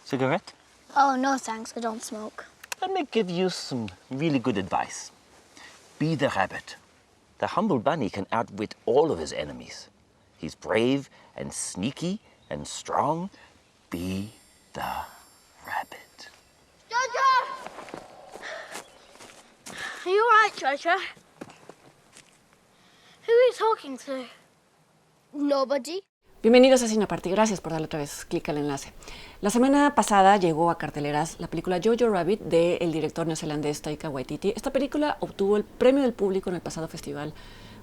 Cigarette? Oh, no thanks, I don't smoke. Let me give you some really good advice. Be the rabbit. The humble bunny can outwit all of his enemies. He's brave and sneaky and strong. Be the rabbit. Jojo! Are you alright, Jojo? Who are you talking to? Nobody. Bienvenidos a Cine Aparte y gracias por darle otra vez clic al enlace. La semana pasada llegó a carteleras la película Jojo Rabbit del director neozelandés Taika Waititi. Esta película obtuvo el premio del público en el pasado festival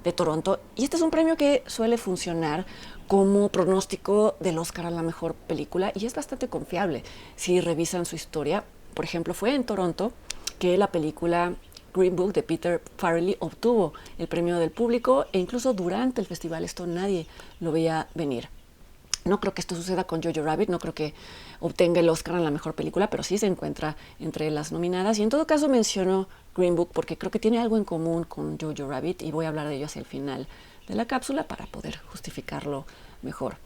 de Toronto y este es un premio que suele funcionar como pronóstico del Oscar a la mejor película y es bastante confiable si revisan su historia. Por ejemplo, fue en Toronto que la película Green Book de Peter Farrelly obtuvo el premio del público e incluso durante el festival esto nadie lo veía venir. No creo que esto suceda con Jojo Rabbit, no creo que obtenga el Oscar en la mejor película, pero sí se encuentra entre las nominadas. Y en todo caso menciono Green Book porque creo que tiene algo en común con Jojo Rabbit y voy a hablar de ello hacia el final de la cápsula para poder justificarlo mejor.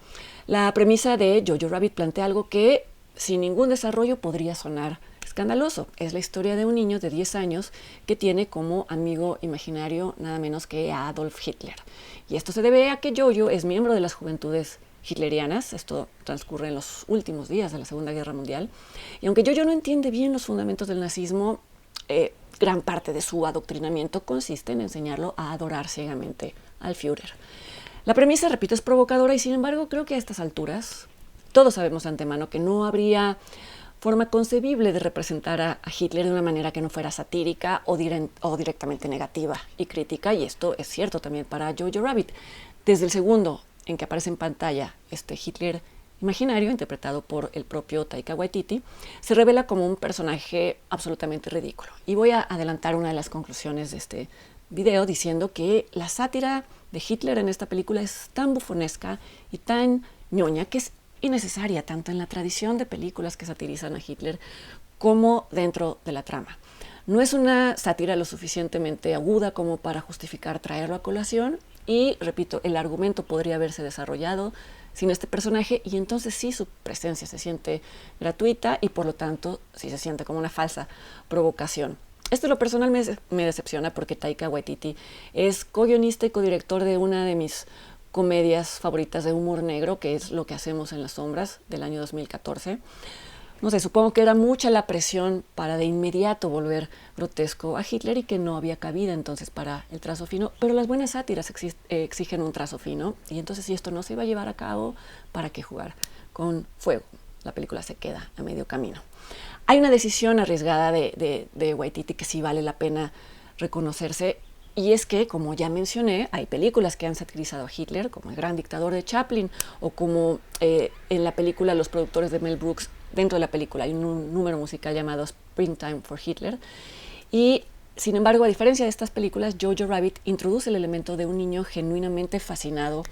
La premisa de Jojo Rabbit plantea algo que sin ningún desarrollo podría sonar escandaloso. Es la historia de un niño de 10 años que tiene como amigo imaginario nada menos que a Adolf Hitler. Y esto se debe a que Jojo es miembro de las juventudes hitlerianas. Esto transcurre en los últimos días de la Segunda Guerra Mundial. Y aunque Jojo no entiende bien los fundamentos del nazismo, gran parte de su adoctrinamiento consiste en enseñarlo a adorar ciegamente al Führer. La premisa, repito, es provocadora y sin embargo creo que a estas alturas todos sabemos de antemano que no habría forma concebible de representar a Hitler de una manera que no fuera satírica o directamente negativa y crítica, y esto es cierto también para Jojo Rabbit. Desde el segundo en que aparece en pantalla este Hitler imaginario, interpretado por el propio Taika Waititi, se revela como un personaje absolutamente ridículo. Y voy a adelantar una de las conclusiones de este video diciendo que la sátira de Hitler en esta película es tan bufonesca y tan ñoña que es innecesaria tanto en la tradición de películas que satirizan a Hitler como dentro de la trama. No es una sátira lo suficientemente aguda como para justificar traerlo a colación y, repito, el argumento podría haberse desarrollado sin este personaje y entonces sí su presencia se siente gratuita y por lo tanto sí se siente como una falsa provocación. Esto en lo personal me decepciona porque Taika Waititi es co-guionista y codirector de una de mis comedias favoritas de humor negro, que es Lo que hacemos en las sombras, del año 2014. No sé, supongo que era mucha la presión para de inmediato volver grotesco a Hitler y que no había cabida entonces para el trazo fino, pero las buenas sátiras exigen un trazo fino y entonces si esto no se iba a llevar a cabo, ¿para qué jugar con fuego? La película se queda a medio camino. Hay una decisión arriesgada de Waititi que sí vale la pena reconocerse. Y es que, como ya mencioné, hay películas que han satirizado a Hitler, como El Gran Dictador de Chaplin, o como en la película los productores de Mel Brooks, dentro de la película hay un número musical llamado Springtime for Hitler. Y, sin embargo, a diferencia de estas películas, Jojo Rabbit introduce el elemento de un niño genuinamente fascinado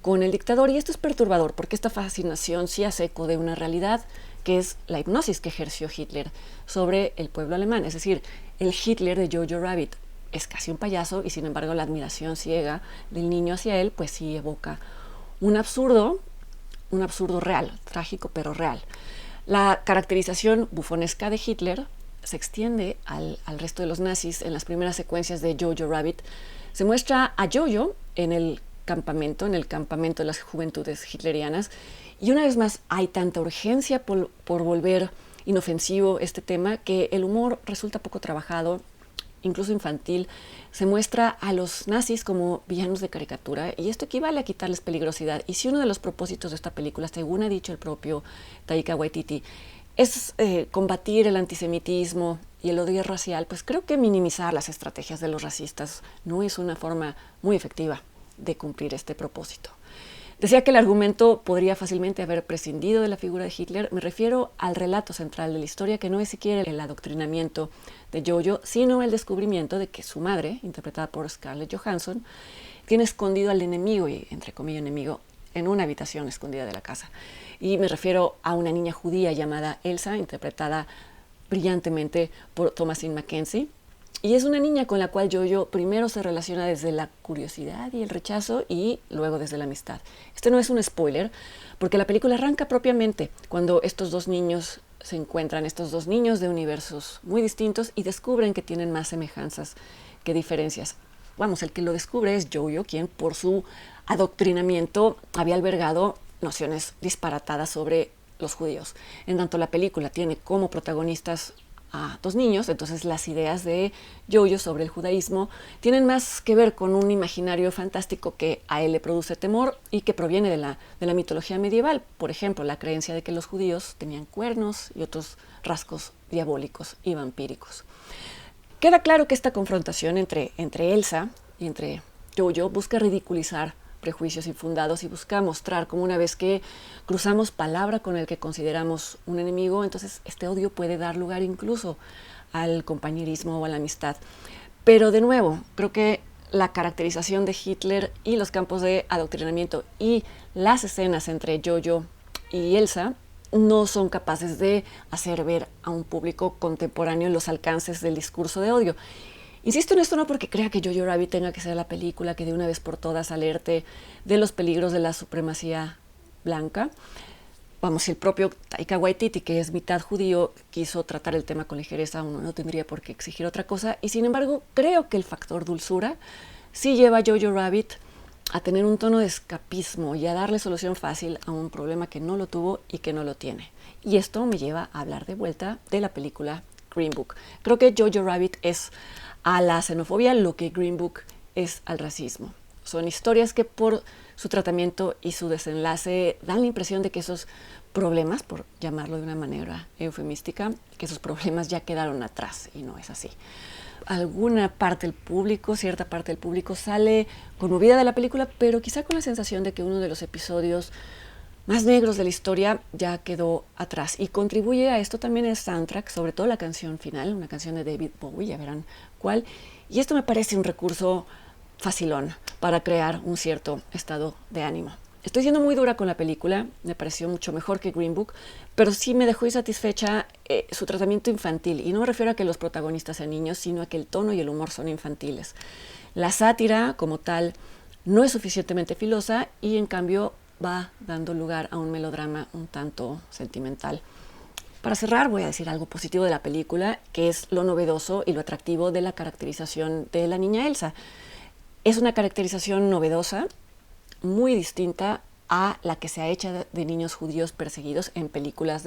con el dictador. Y esto es perturbador, porque esta fascinación sí hace eco de una realidad, que es la hipnosis que ejerció Hitler sobre el pueblo alemán. Es decir, el Hitler de Jojo Rabbit es casi un payaso y sin embargo la admiración ciega del niño hacia él pues sí evoca un absurdo real, trágico pero real. La caracterización bufonesca de Hitler se extiende al resto de los nazis. En las primeras secuencias de Jojo Rabbit se muestra a Jojo en el campamento de las juventudes hitlerianas y una vez más hay tanta urgencia por volver inofensivo este tema que el humor resulta poco trabajado, incluso infantil. Se muestra a los nazis como villanos de caricatura y esto equivale a quitarles peligrosidad. Y si uno de los propósitos de esta película, según ha dicho el propio Taika Waititi, es combatir el antisemitismo y el odio racial, pues creo que minimizar las estrategias de los racistas no es una forma muy efectiva de cumplir este propósito. Decía que el argumento podría fácilmente haber prescindido de la figura de Hitler. Me refiero al relato central de la historia, que no es siquiera el adoctrinamiento de Jojo, sino el descubrimiento de que su madre, interpretada por Scarlett Johansson, tiene escondido al enemigo, y entre comillas enemigo, en una habitación escondida de la casa. Y me refiero a una niña judía llamada Elsa, interpretada brillantemente por Thomasin McKenzie. Y es una niña con la cual Jojo primero se relaciona desde la curiosidad y el rechazo y luego desde la amistad. Este no es un spoiler, porque la película arranca propiamente cuando estos dos niños se encuentran, estos dos niños de universos muy distintos, y descubren que tienen más semejanzas que diferencias. Vamos, el que lo descubre es Jojo, quien por su adoctrinamiento había albergado nociones disparatadas sobre los judíos. En tanto la película tiene como protagonistas a dos niños, entonces las ideas de Jojo sobre el judaísmo tienen más que ver con un imaginario fantástico que a él le produce temor y que proviene de la mitología medieval. Por ejemplo, la creencia de que los judíos tenían cuernos y otros rasgos diabólicos y vampíricos. Queda claro que esta confrontación entre Elsa y entre Jojo busca ridiculizar prejuicios infundados y busca mostrar cómo una vez que cruzamos palabra con el que consideramos un enemigo, entonces este odio puede dar lugar incluso al compañerismo o a la amistad. Pero de nuevo, creo que la caracterización de Hitler y los campos de adoctrinamiento y las escenas entre Jojo y Elsa no son capaces de hacer ver a un público contemporáneo los alcances del discurso de odio. Insisto en esto no porque crea que Jojo Rabbit tenga que ser la película que de una vez por todas alerte de los peligros de la supremacía blanca. Vamos, si el propio Taika Waititi, que es mitad judío, quiso tratar el tema con ligereza, uno no tendría por qué exigir otra cosa. Y sin embargo, creo que el factor dulzura sí lleva a Jojo Rabbit a tener un tono de escapismo y a darle solución fácil a un problema que no lo tuvo y que no lo tiene. Y esto me lleva a hablar de vuelta de la película Green Book. Creo que Jojo Rabbit es a la xenofobia lo que Green Book es al racismo. Son historias que por su tratamiento y su desenlace dan la impresión de que esos problemas, por llamarlo de una manera eufemística, que esos problemas ya quedaron atrás, y no es así. Alguna parte del público, cierta parte del público sale conmovida de la película, pero quizá con la sensación de que uno de los episodios más negros de la historia ya quedó atrás. Y contribuye a esto también el soundtrack, sobre todo la canción final, una canción de David Bowie, ya verán cuál. Y esto me parece un recurso facilón para crear un cierto estado de ánimo. Estoy siendo muy dura con la película, me pareció mucho mejor que Green Book, pero sí me dejó insatisfecha su tratamiento infantil. Y no me refiero a que los protagonistas sean niños, sino a que el tono y el humor son infantiles. La sátira, como tal, no es suficientemente filosa y, en cambio, va dando lugar a un melodrama un tanto sentimental. Para cerrar, voy a decir algo positivo de la película, que es lo novedoso y lo atractivo de la caracterización de la niña Elsa. Es una caracterización novedosa, muy distinta a la que se ha hecho de niños judíos perseguidos en películas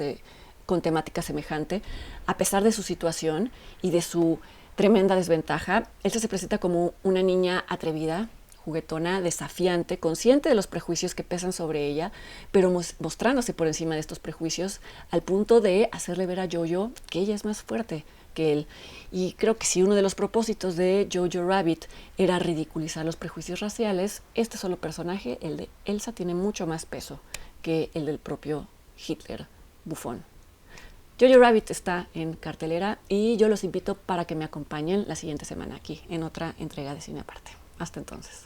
con temática semejante. A pesar de su situación y de su tremenda desventaja, Elsa se presenta como una niña atrevida, juguetona, desafiante, consciente de los prejuicios que pesan sobre ella, pero mostrándose por encima de estos prejuicios al punto de hacerle ver a Jojo que ella es más fuerte que él. Y creo que si uno de los propósitos de Jojo Rabbit era ridiculizar los prejuicios raciales, este solo personaje, el de Elsa, tiene mucho más peso que el del propio Hitler bufón. Jojo Rabbit está en cartelera y yo los invito para que me acompañen la siguiente semana aquí en otra entrega de Cine Aparte. Hasta entonces.